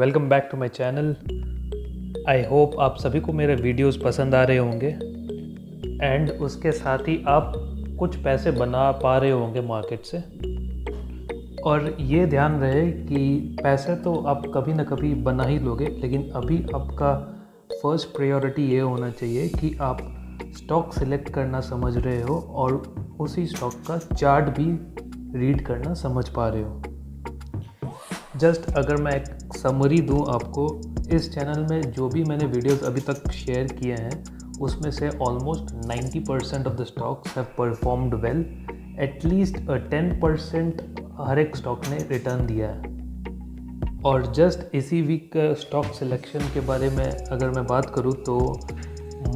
Welcome back to my channel. I hope आप सभी को मेरे वीडियोस पसंद आ रहे होंगे एंड उसके साथ ही आप कुछ पैसे बना पा रहे होंगे मार्केट से। और ये ध्यान रहे कि पैसे तो आप कभी ना कभी बना ही लोगे, लेकिन अभी आपका फर्स्ट प्रायोरिटी ये होना चाहिए कि आप स्टॉक सिलेक्ट करना समझ रहे हो और उसी स्टॉक का चार्ट भी रीड करना समझ पा रहे हो। जस्ट अगर मैं एक समरी दूं आपको, इस चैनल में जो भी मैंने वीडियोस अभी तक शेयर किए हैं उसमें से almost 90% of the stocks have performed well. At least 10% हर एक स्टॉक ने रिटर्न दिया है। और जस्ट इसी वीक का स्टॉक सिलेक्शन के बारे में अगर मैं बात करूं तो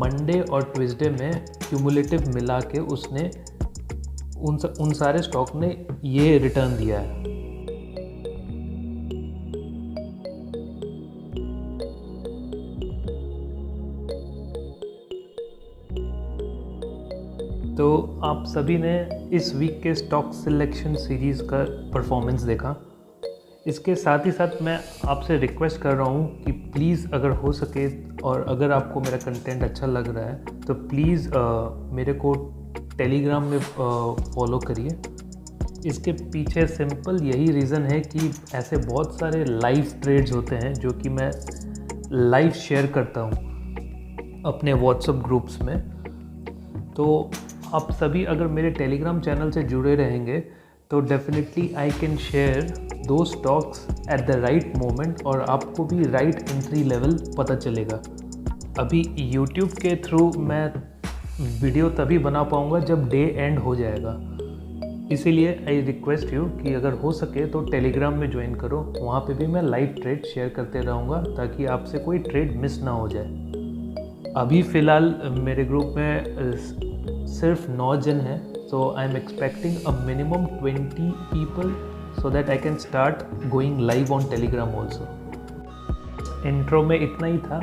मंडे और ट्यूसडे में क्यूमुलेटिव मिला के उसने उन सारे स्टॉक ने ये रिटर्न दिया है। तो आप सभी ने इस वीक के स्टॉक सिलेक्शन सीरीज़ का परफॉर्मेंस देखा। इसके साथ ही साथ मैं आपसे रिक्वेस्ट कर रहा हूँ कि प्लीज़ अगर हो सके और अगर आपको मेरा कंटेंट अच्छा लग रहा है तो प्लीज़ मेरे को टेलीग्राम में फॉलो करिए। इसके पीछे सिंपल यही रीज़न है कि ऐसे बहुत सारे लाइव ट्रेड्स होते हैं जो कि मैं लाइव शेयर करता हूँ अपने व्हाट्सएप ग्रुप्स में। तो आप सभी अगर मेरे टेलीग्राम चैनल से जुड़े रहेंगे तो डेफिनेटली आई कैन शेयर दो stocks at the right moment और आपको भी राइट एंट्री लेवल पता चलेगा। अभी यूट्यूब के थ्रू मैं वीडियो तभी बना पाऊँगा जब डे एंड हो जाएगा, इसीलिए आई रिक्वेस्ट यू कि अगर हो सके तो टेलीग्राम में ज्वाइन करो। वहाँ पे भी मैं लाइव ट्रेड शेयर करते रहूँगा ताकि आपसे कोई ट्रेड मिस ना हो जाए। अभी फ़िलहाल मेरे ग्रुप में सिर्फ 9 जन हैं, so I'm expecting a minimum 20 people so that I can start going live on Telegram also। Intro में इतना ही था,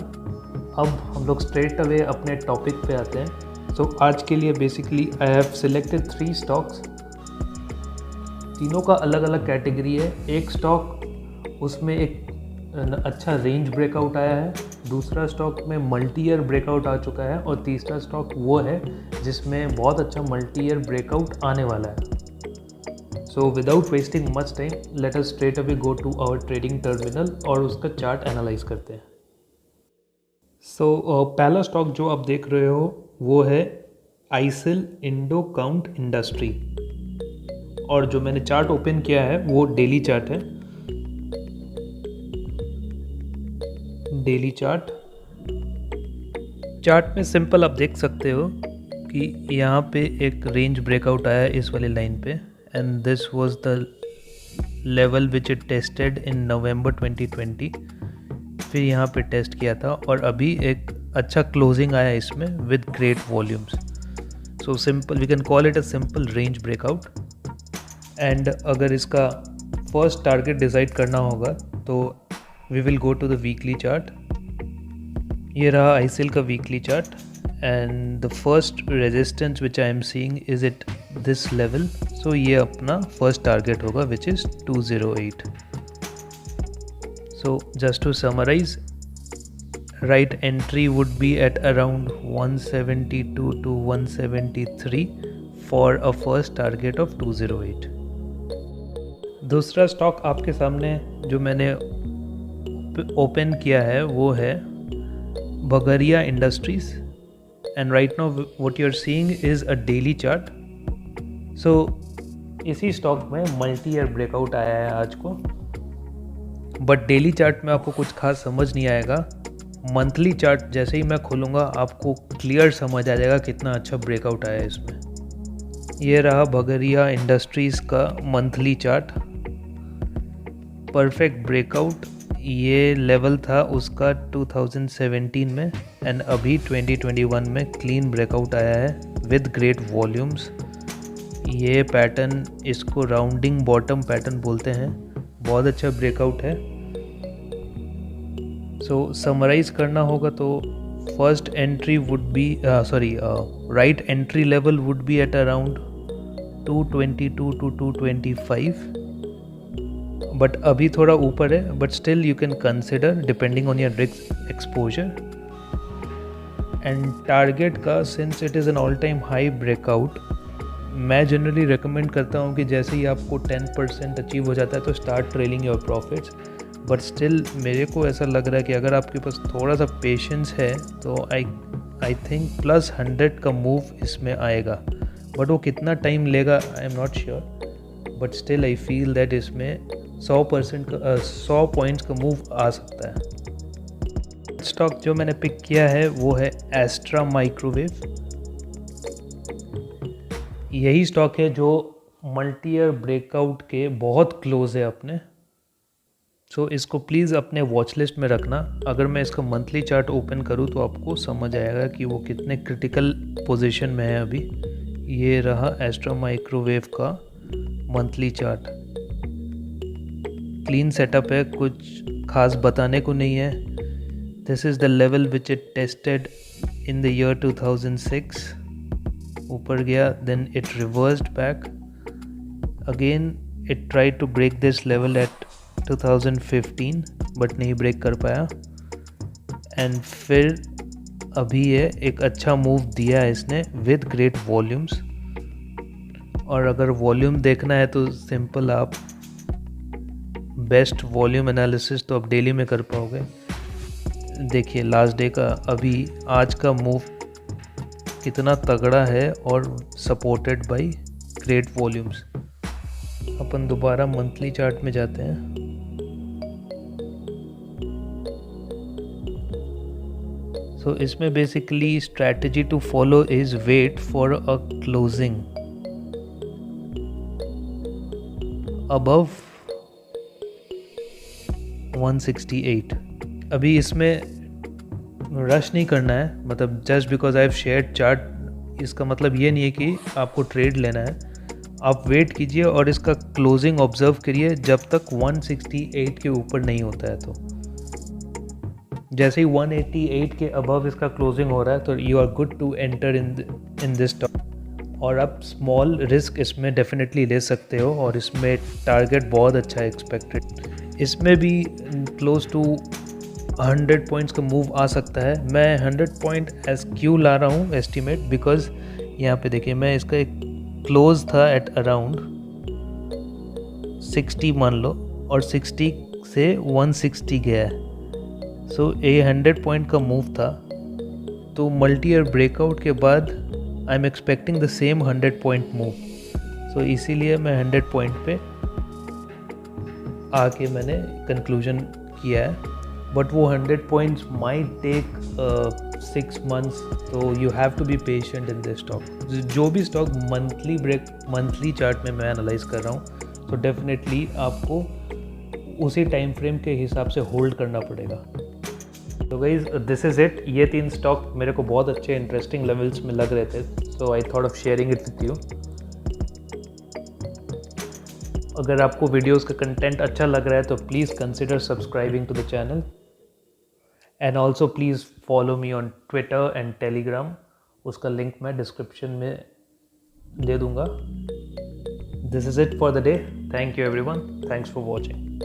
अब हम लोग स्ट्रेट अवे अपने टॉपिक पे आते हैं। सो आज के लिए basically I have selected 3 stocks. तीनों का अलग अलग कैटेगरी है। एक स्टॉक उसमें एक अच्छा रेंज ब्रेकआउट आया है, दूसरा स्टॉक में मल्टी ईयर ब्रेकआउट आ चुका है और तीसरा स्टॉक वो है जिसमें बहुत अच्छा मल्टी ईयर ब्रेकआउट आने वाला है। So without wasting much time let us straight away go to our trading terminal और उसका चार्ट एनालाइज करते हैं। सो पहला स्टॉक जो आप देख रहे हो वो है आईसिल इंडो काउंट इंडस्ट्री और जो मैंने चार्ट ओपन किया है वो डेली चार्ट है। डेली चार्ट में सिंपल आप देख सकते हो कि यहाँ पे एक रेंज ब्रेकआउट आया है इस वाली लाइन पे and this was the level which it tested in November 2020। फिर यहाँ पे टेस्ट किया था और अभी एक अच्छा क्लोजिंग आया इसमें with great volumes. So simple we can call it a simple range breakout. And अगर इसका फर्स्ट टारगेट डिसाइड करना होगा तो we will go to the weekly chart। ये रहा आईसिल का weekly chart and the first resistance which I am seeing is it this level. So ये अपना फर्स्ट टारगेट होगा which is 208। So just to summarise, right entry would be at around 172 to 173 for a first target of 208। दूसरा stock आपके सामने जो मैंने open किया है वो है बगरिया industries and right now what you are seeing is a daily chart. So इसी स्टॉक में मल्टी ईयर ब्रेकआउट आया है आज को, बट डेली चार्ट में आपको कुछ खास समझ नहीं आएगा। मंथली चार्ट जैसे ही मैं खोलूँगा आपको क्लियर समझ आ जाएगा कितना अच्छा ब्रेकआउट आया है इसमें। ये रहा बगरिया इंडस्ट्रीज़ का मंथली चार्ट, परफेक्ट ब्रेकआउट। ये लेवल था उसका 2017 में एंड अभी 2021 में क्लीन ब्रेकआउट आया है विद ग्रेट वॉल्यूम्स। ये पैटर्न, इसको राउंडिंग बॉटम पैटर्न बोलते हैं, बहुत अच्छा ब्रेकआउट है। सो समराइज करना होगा तो first entry would be right entry level would be at around 222 to 225, but अभी थोड़ा ऊपर है, but still you can consider depending on your risk exposure. And target का, since it is an all time high breakout, मैं generally recommend करता हूँ कि जैसे ही आपको 10% अचीव हो जाता है तो start trailing your profits. But still मेरे को ऐसा लग रहा है कि अगर आपके पास थोड़ा सा पेशेंस है तो आई थिंक +100 का मूव इसमें आएगा। बट वो कितना टाइम लेगा I am not sure, but still I feel that इसमें 100% का 100 पॉइंट्स का मूव आ सकता है। स्टॉक जो मैंने पिक किया है वो है एस्ट्रा माइक्रोवेव। यही स्टॉक है जो मल्टी ईयर ब्रेकआउट के बहुत क्लोज है अपने। सो इसको प्लीज़ अपने वॉच लिस्ट में रखना। अगर मैं इसका मंथली चार्ट ओपन करूँ तो आपको समझ आएगा कि वो कितने क्रिटिकल पोजीशन में है अभी। ये रहा एस्ट्रा माइक्रोवेव का मंथली चार्ट। क्लीन सेटअप है, कुछ खास बताने को नहीं है। This is the level which it tested in the year 2006। ऊपर गया, then it reversed back again. It try to break this level at 2015 but नहीं ब्रेक कर पाया। एंड फिर अभी ये एक अच्छा मूव दिया है इसने विद ग्रेट वॉल्यूम्स। और अगर वॉल्यूम देखना है तो सिंपल, आप बेस्ट वॉल्यूम एनालिसिस तो आप डेली में कर पाओगे। देखिए लास्ट डे का, अभी आज का मूव कितना तगड़ा है और सपोर्टेड बाय ग्रेट वॉल्यूम्स। अपन दोबारा मंथली चार्ट में जाते हैं। सो इसमें basically strategy to follow is wait for a closing above 168। अभी इसमें रश नहीं करना है, मतलब just because I have shared chart इसका मतलब ये नहीं है कि आपको ट्रेड लेना है। आप वेट कीजिए और इसका क्लोजिंग ऑब्जर्व करिए जब तक 168 के ऊपर नहीं होता है। तो जैसे ही 188 के अबव इसका क्लोजिंग हो रहा है तो you are good to enter in this stock. और आप स्मॉल रिस्क इसमें डेफिनेटली ले सकते हो और इसमें टारगेट बहुत अच्छा है एक्सपेक्टेड। इसमें भी क्लोज टू 100 पॉइंट्स का मूव आ सकता है। मैं 100 पॉइंट एस क्यू ला रहा हूँ एस्टिमेट, बिकॉज यहाँ पे देखिए मैं इसका एक क्लोज था एट अराउंड 60 मान लो, और 60 से 160 गया है। सो ये 100 पॉइंट का मूव था। तो मल्टी ईयर ब्रेकआउट के बाद I am expecting the same 100 point move. So इसीलिए मैं 100 पॉइंट पे आके मैंने कंक्लूजन किया है। बट वो 100 पॉइंट्स माइट टेक 6 months, तो you have to be patient in this stock. जो भी स्टॉक मंथली चार्ट में मैं एनालाइज कर रहा हूँ तो डेफिनेटली आपको उसी टाइम फ्रेम के हिसाब से होल्ड करना पड़ेगा। तो गाइज दिस इज़ इट। ये 3 स्टॉक मेरे को बहुत अच्छे इंटरेस्टिंग लेवल्स में लग रहे थे, so I thought of sharing it with you. अगर आपको वीडियोस का कंटेंट अच्छा लग रहा है तो please consider subscribing to the channel, and also please follow me on Twitter and Telegram. उसका लिंक मैं डिस्क्रिप्शन में दे दूँगा। This is it for the day. Thank you everyone, thanks for watching.